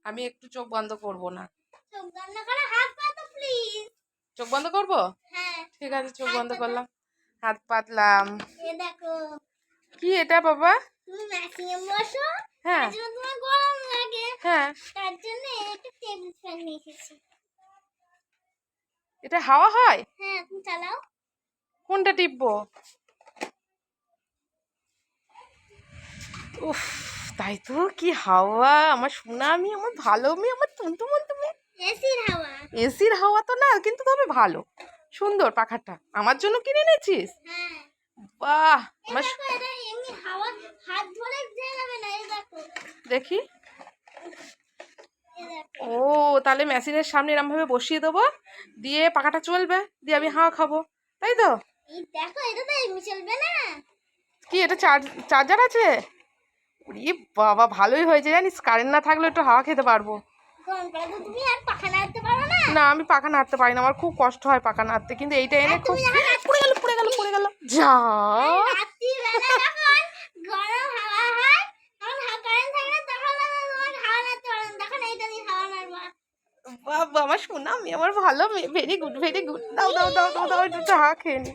আমি একটু চোখ বন্ধ করব না। চোখ বন্ধ করো, হাত পাতো প্লিজ। চোখ বন্ধ করব? হ্যাঁ ঠিক আছে, চোখ বন্ধ করলাম, হাত পাতলাম। এ দেখো, কি এটা বাবা? তুমি ম্যাচিংয়ে বসো। হ্যাঁ তার জন্য তোমার গরম লাগে। হ্যাঁ, তার জন্য একটা টেবিল ফ্যান নিয়ে এসেছি। এটা হাওয়া হয়? হ্যাঁ, তুমি চালাও। কোনটা টিপবো? উফ, তাই তো, কি হাওয়া! আমার সোনা আমি, আমার ভালো মেয়ে, আমার টুনটুমন্ত মেয়ে। এসির হাওয়া। এসির হাওয়া তো না, কিন্তু তবে ভালো, সুন্দর পাখাটা। আমার জন্য কিনে এনেছিস? হ্যাঁ, বাহ! এই আমার দেখো, এটা এমনি হাওয়া, হাত ধরে যাবে না। এই দেখো, দেখি। এই দেখো। ও, তাহলে মেশিনের সামনে এরম ভাবে বসিয়ে দেবো, দিয়ে পাখাটা চলবে, দিয়ে আমি হাওয়া খাবো, তাই তো? এই দেখো, এটা তো এমনি চলবে না। কি এটা চার্জার আছে? ওরে বাবা, ভালোই হয়েছে জানিস, কারেন্ট না থাকলে একটু হাওয়া খেতে পারবো। গরম করে তো তুমি আর পাখা নাড়তে পারো না। না, আমি পাখা নাড়তে পারি না, আমার খুব কষ্ট হয় পাখা নাড়তে, কিন্তু এইটা এনে আর খুব। তুমি যখন পড়ে গেল, পড়ে গেল, পড়ে গেল, যা। রাত্রিবেলা যখন গরম হাওয়া হয়, তখন কারেন্ট থাকে না, তখন তোমার হাওয়া নাড়তে পারো না। তখন এইটা দিয়ে হাওয়া নাড়বা। বাবা, আমার সোনা মেয়ে, আমার ভালো মেয়ে, ভেরি গুড, ভেরি গুড। দাও দাও দাও দাও দাও, একটু হাওয়া খেয়ে নি।